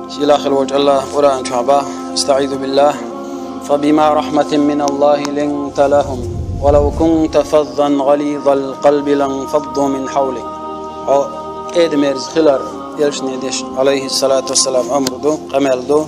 سيلاخ الوجه الله ولا أنشعبه استعيذ بالله فبما رحمة من الله لنت لهم ولو كنت فظا غليظ القلب لانفضوا من حولك. إدميرز خلر يلشني ديش عليه الصلاة والسلام أمردو قمالدو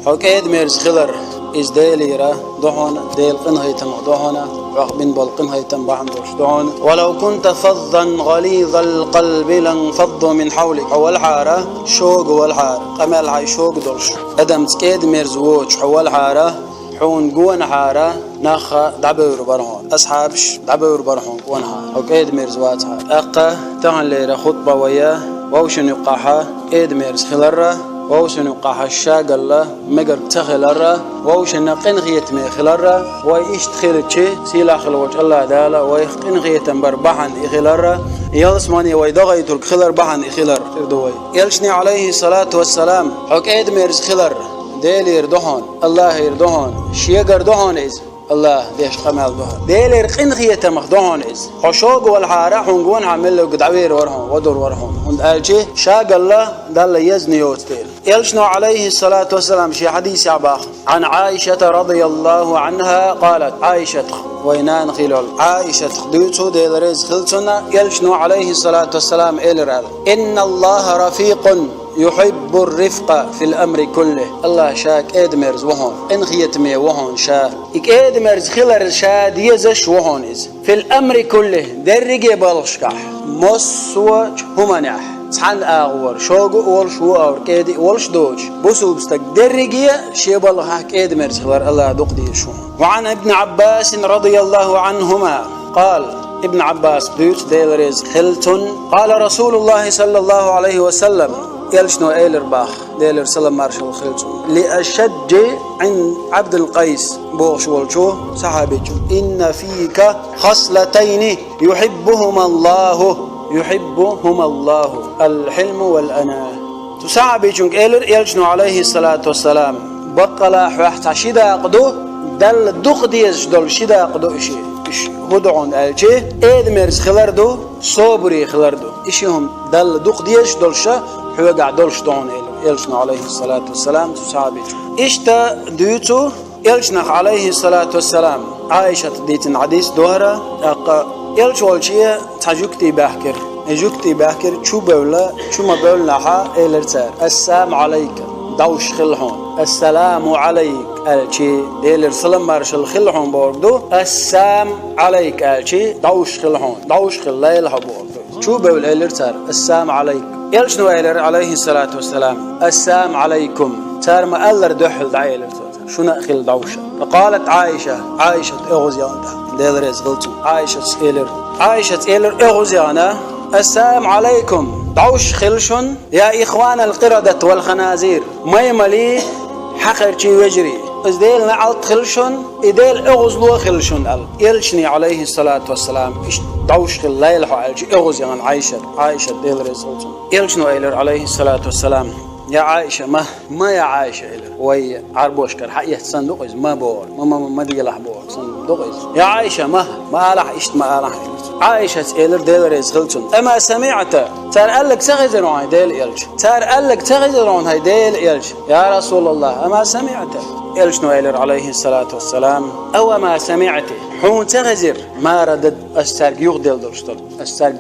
إدميرز خلر إز ديليرا دهون ديل قنهيتم دهونا رغبين بالقنهيتم بعندوش دهون ولو كنت فظا غليظ القلب لانفضوا من حولك. أول حارة شوق والحارة قمال هاي شوق دولش أدم تكيد ميرزوج حول حارة حون جوان حارة ناخا دعبور برهون أصحابش دعبور برهون ونها وكيد ميرزوات أقا تهن ليرا خطبة وياه ووشن يقاحا إيد ميرز خلرة ووشن يقاحا الشاقلة مقر تخلرة ووشن قنغيت مي خلرة ويشت خيرتشي سيلا خلوش الله دالا ويقنغيت بربحن إخلرة يلسماني ويدغيت الخلر بحن إخلر إردوي يلشني عليه الصلاة والسلام حك إيد ميرز خلر ديل يردهون الله يردهون شيقر دهون إز الله ديش قمال دهون ديل يرقنغيت مخدهون إز حشوق والحارة حنقون عمل له قدعوير ورهون ودور ورهون وند ألشي شاق الله دال يزني يوتيل يلشنو عليه الصلاة والسلام شي حديث عباخ عن عائشة رضي الله عنها قالت عائشة وينان خلال عائشة خدوتو ديل ريز خلتنا يلشنو عليه الصلاة والسلام إلرال إن الله رفيق يحب الرفق في الأمر كله. الله شاك إدمرز وهون إنخيت مي وهون شا إك إدمرز خلر شا ديزش وهون إز في الأمر كله درجة بالشكح مصوج همنح سحن أغور شوق أول شو أور كيدي أولش دوج بسوب استك درجة شيء بالله حك إدمرز خلر الله دقدي شو. وعن ابن عباس رضي الله عنهما قال ابن عباس دوت ديلرز خلتن قال رسول الله صلى الله عليه وسلم يلشنو إيلر باخ ديلر سلام مارشال خلتون لأشج عند عبد القيس بوش والشو صحابيجو إن فيك خصلتين يحبهما الله الحلم والأناة. تسحابيجو إيلر يلشنو عليه الصلاة والسلام بقلا حوحت شدا قدو دل دقديش دل شدا قدو إشي هدعون ألشي إدمرز خلردو صبري خلردو إشيهم دل دقديش دلشة هو قاعد دولش دون إلشنا عليه الصلاة والسلام تصحابي إشتا ديوتو إلشنا عليه الصلاة والسلام عائشة ديتن عديس دوهرة إلش والشيء تجوكتي بحكر شو بولا شو ما بولا حا إلرتار السلام عليك دوش خلهم السلام عليك الشي ديلر سلام مارشل خلهم بوردو السلام عليك الشي دوش خلهم دوش خليل هبوردو شو بولا إلرتار السلام عليك يلشنو إلر عليه الصلاة والسلام السلام عليكم تار ما ألر دحل دعيلر شو نأخل دوشة. فقالت عائشة إغزيانا ديلر يزغلتو عائشة إلر إغزيانا السلام عليكم دوش خلشن يا إخوان القردة والخنازير ما يملي حقر شي وجري إز ديل نعلت خلشن إديل إغزلو خلشن يلشني عليه الصلاة والسلام إش دوش خل لا يلحق إغزيان عائشة ديل رزقتم يلشنو إلر عليه الصلاة والسلام يا عائشة ما يا عائشة إلر وي عربوش كر حقيقة صندوق إز ما بور ما دي لح بور صندوق إز يا عائشة ما لح إشت ما لح عائشة إلر ديل رزقتم أما سمعت تار قالك تغزرون هاي ديل إلش هاي ديل إلش يا رسول الله أما سمعت إلشنو إلر عليه الصلاة والسلام أو ما سمعت حون تغزر ما ردد أسترق يغدل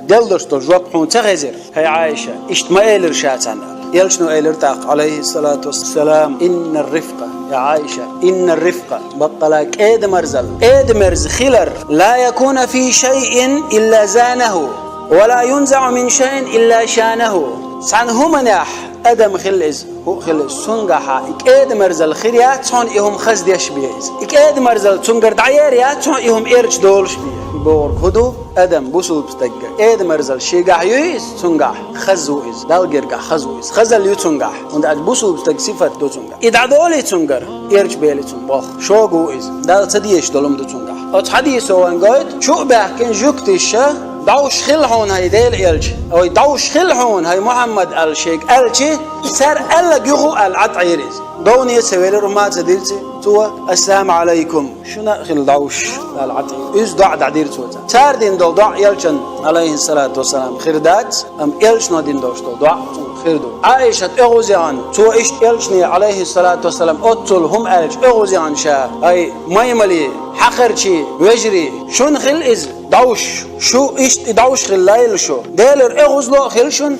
درشتل جواب حون تغزر هاي عائشة إشت ما إلر شاتنا يلشنو إلر تاق عليه الصلاة والسلام إن الرفقة يا عائشة إن الرفقة بقلاك إيد مرز خلر لا يكون في شيء إلا زانه ولا ينزع من شيء إلا شانه سعنه مناح أدم خلز هو خلز سنجحا إكيد مرزل خيريات سون إهم خزد يشبيز إكيد مرزل سنجر دعيريات سون إهم إرج دولش بيه بور خدو أدم بوسل بستجع إيد مرزل شيجح يويس سنجح خزويز دالجرجح خزويز خزل يتسنجح وند عد بوسل بستج صفة دو سنجح إذا دولي سنجر إرج بيلي سنبخ شو جويز دال تديش دولم دو سنجح أتحديث وان قايد شو بحكي جوكتيشة دوش خلحون هاي ديل إلج أو دوش خلحون هاي محمد الشيخ الشي سر ألا جوه العطعيرز دوني سويل رمات زديلتي تو السلام عليكم شنا خل دعوش العتي إز دع دعير توتا تار دين دو دع يلشن عليه الصلاة والسلام خردات أم يلشنا دين دوش دع خردو عائشة أغوزيان تو إيش يلشني عليه الصلاة والسلام أطل هم ألش أغوزيان شا أي ما يملي حقرشي وجري شون خل إز دعوش شو إيش دعوش خل لايل شو ديلر أغوزلو خلشون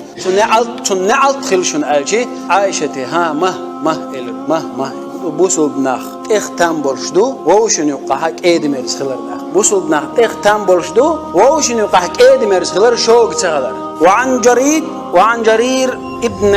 تنعلت خلشون ألشي عائشة ها ما بوسل بناخ اختام برشدو ووشن يقحك ايدمرز خلرنا بوسل بناخ اختام برشدو ووشن يقحك ايدمرز خلر شوق تغلر وعن جرير ابن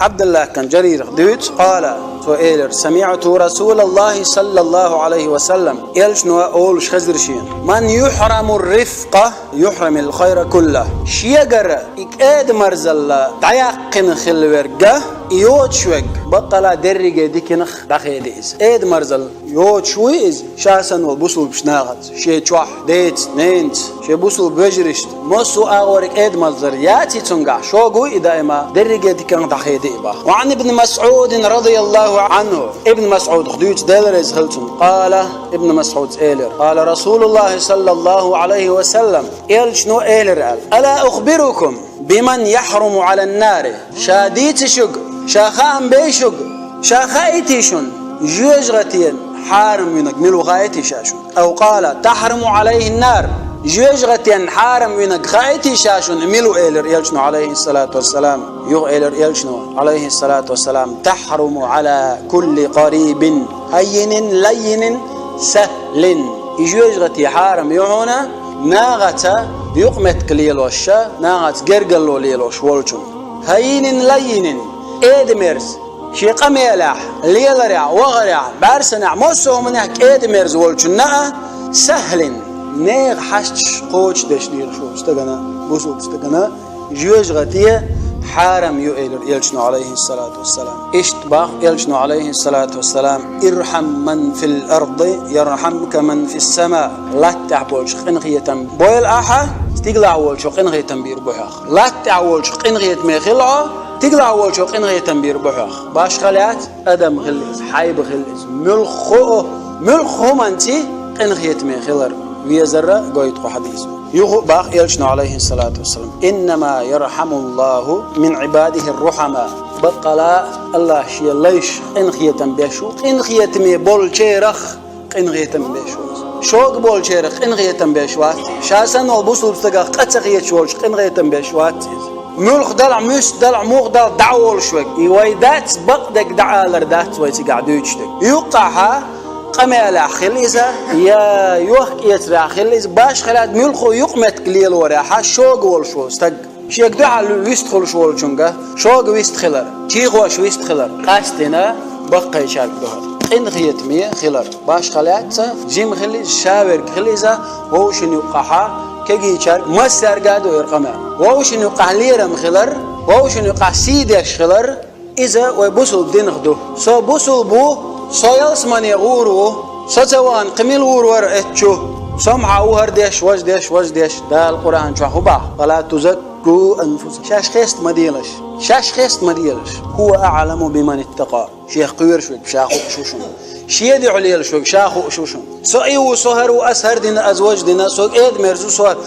عبد الله كان جرير دوت قال سؤال سمعت رسول الله صلى الله عليه وسلم يلشنو اولش خزرشين من يحرم الرفقه يحرم الخير كله شيغر اكاد مرزل دايقن خلورغا يوتشوك بطلا درجه ديكنخ دخيديز اد مرزل يوتشويز شاسن وبوسل بشناغت شي تشوح ديت نينت شي بوسل بجرشت موسو اورك اد مرزل ياتي تنغا شوغو دائما درجه ديكن دخيديبا وعن ابن مسعود رضي الله عنه ابن مسعود خديت دلرز خلتم قال ابن مسعود ايلر قال رسول الله صلى الله عليه وسلم شنو ايلر قال الا اخبركم بمن يحرم على النار شاديت شق شاخان بيشق شاخايتيشون جوجغتين حارم ينقمل غايتي شاشون او قال تحرم عليه النار جوجغتين حارم ينقايتي شاشون ملو ايلر يلشنو عليه الصلاة والسلام يغ ايلر يلشنو عليه الصلاة والسلام تحرم على كل قريب هين لين سهل جوجغتي حارم يعونا ناغتا يقمت كليلوش ناغت جرجلو ليلوش ولشون هين لين ادمرز شي قميلح ليلرع وغرع بارسنع موسو منك ادمرز ولشنا سهل نيغ حشش قوش دشنير شو استغنا بوسو استغنا جوجغتي حارم يؤيلر يلشنو عليه الصلاة والسلام اشتباخ يلشنو عليه الصلاة والسلام ارحم من في الأرض يرحمك من في السماء لا تعبولش قنغية بويل أحا تقلع ولشو قنغية بير بحاخ لا تعولش قنغية ميخلعو تقلع ولشو قنغية بير بحاخ باش خلات أدم غلز حيب غلز ملخو منتي قنغية ميخلر ويزر قويتقو حديث يغو باق يلشنو عليه الصلاة والسلام إنما يرحم الله من عباده الرحماء بقلا الله شي ليش إنخية بيشو إنخية مي بول شيرخ إنخية بيشو شوق بول شيرخ إنخية بيشوات شاسن والبوصل بستقا قتخية شولش إنخية بيشوات ملخ دلع مش دلع موغ دلع دعول شوك يويدات بقدك دعالر دات ويتي قاعدو يجتك يوقعها قميلة خليزة يا يوحك يترع خليزة باش خلات ملخو يقمت قليل وراحة شوق والشو استق شيك دعا ويستخل شوال شنقة شوق ويستخلر تيغوش ويستخلر قاستنا بقى يشارك دوهر إنغيت مية خلر باش خلات جيم خليز شاور خليزة ووشن يوقعها كيجي يشارك مسار قادو يرقمها ووشن يوقع ليرم خلر ووشن يوقع سيدش خلر إذا ويبوصل دين خدو سو بوصل بو سويلس من يغورو ستوان قميل ور اتشو سمع وهر ديش وجديش دا القرآن شو خبا ولا تزكوا أنفسكم شاش خيست مديلش هو أعلم بمن اتقى شيخ قوير شوك شاخو شوشون شيدي عليل شوك شاخو شوشون سئيو سهر وأسهر دينا أزواج دينا سوك إيد مرزو سهر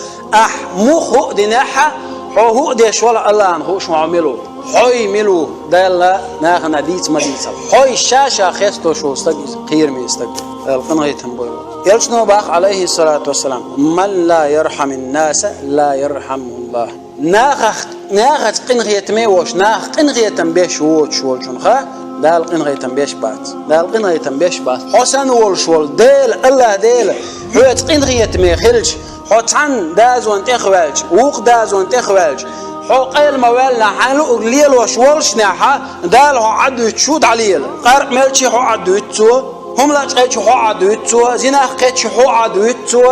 مخو ديناحا هو ديش ولا الله أنخو شو عملو حوي ملو دالا ناخنا ديت مديت حوي شاشة خيستو شو استقيس خير مي استقيس القناة تنبوي يلشنو باق عليه الصلاة والسلام من لا يرحم الناس لا يرحمه الله ناخت قنغية ميوش ناخ قنغية بيش ووش والشنخا دال قنغية بيش بات حسن والشول ديل الله ديل حويت قنغية ميخلج حوتان دازوان تخوالج ووق دازوان تخوالج حو قيل موالنا حالو ليل وشولش ناحا دال هو عدو يتشود عليل قارق ملشي هو عدو يتسو هم لا تقيتش هو عدو يتسو زيناخ قيتش هو عدو يتسو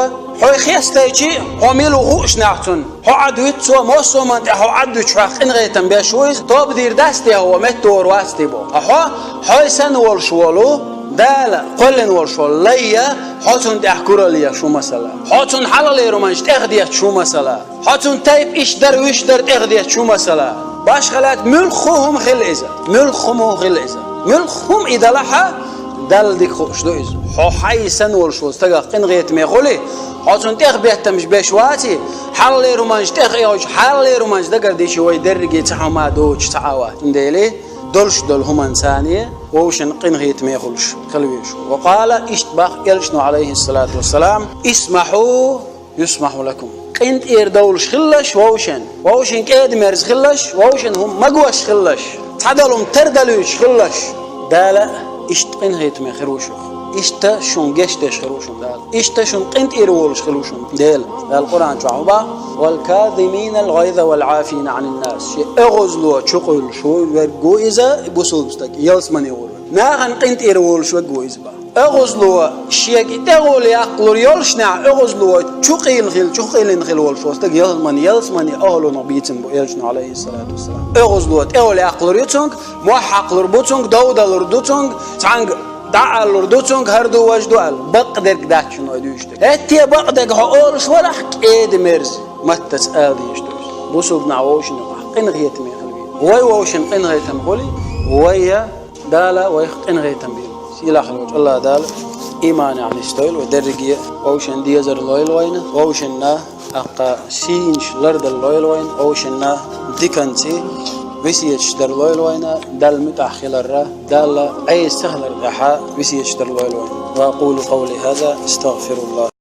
هو خيستيتشي هو ميلو غوش ناحتون هو عدو يتسو موسو من هو عدو يتشواق إنغيتن بيشويز طوب دير داستي هو متور واستي بو هو سن والشولو دال قلن والشول ليا حوتون تحكورا ليا شو مسألة حوتون حلالي رومانش تغديت شو مسألة حوتون تايب إيش در تغديت شو مسألة باش خلات ملخهم غلئزة ملخهم إذا لحا دل ديك خوش دويز حو حيسن والشوز تقا قنغيت ميخولي حوصن تيخ بيهتمش بيشواتي حالي رومانج تيخ ايوش حالي رومانج دقر دي شوي درقي تحوما دوش تعاوات انديلي دولش دول همان ثانية ووشن قنغيت ميخولش خلويش وقال اشتباخ يلشنو عليه الصلاة والسلام اسمحوا يسمح لكم قنت اير دولش خلش ووشن كيد مرز خلش ووشن هم مقوش خلش تعدلهم تردلوش خلش دالا اشت قنغيت ميخروشو اشتا شون جشتش خروشون دال اشتا شون قنت ايرولش خروشون دال القرآن شعوبا والكاظمين الغيظ والعافين عن الناس شيء اغزلوا شقل شو ورقو إذا بوصل بستك يلسمن يقول ناغن قنت ايرولش وقو إذا اغزلوا شيء تقول يقلر يلشنا اغزلوا شقيل خل والشوستك يلسمن اهل نبيتن يلشنا عليه الصلاة والسلام اغزلوا تقول يقلر يتونك موحق لربوتونك داود لردوتونك تعنق دع لردوتونك هردو وجدوال بقدر كداك شنو يدوشتك هتي بقدر هقولش ولا حكيد مرز متى تسألي يشتوش بوسوب نعوشن قنغيت مي خلبي وي ووشن قنغيت مغولي ويا دالا وي قنغيت مي سيلا خلوج الله دال إيمان يعني ستويل ودرجية ووشن ديزر لويل وين ووشن أقا سينش لرد اللويل وين ووشن ديكنتي وسيش در لويل وين دال متأخل الرا دال أي سهل الرحاء وسيش در لويل وين وأقول قولي هذا استغفر الله